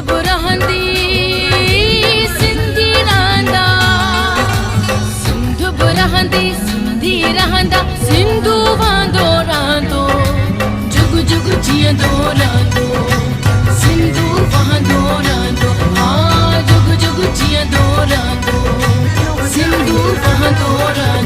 रहंदी सिंधी रहंदा सिंधु बि रहंदी सिंधी रहंदा सिंधु वांदो रहंदो जुग जुग जीअंदो रहंदो सिंधु वहंदो रहंदो हा जुग जुग जीअंदो रहंदो सिंधु वहंदो रहंदो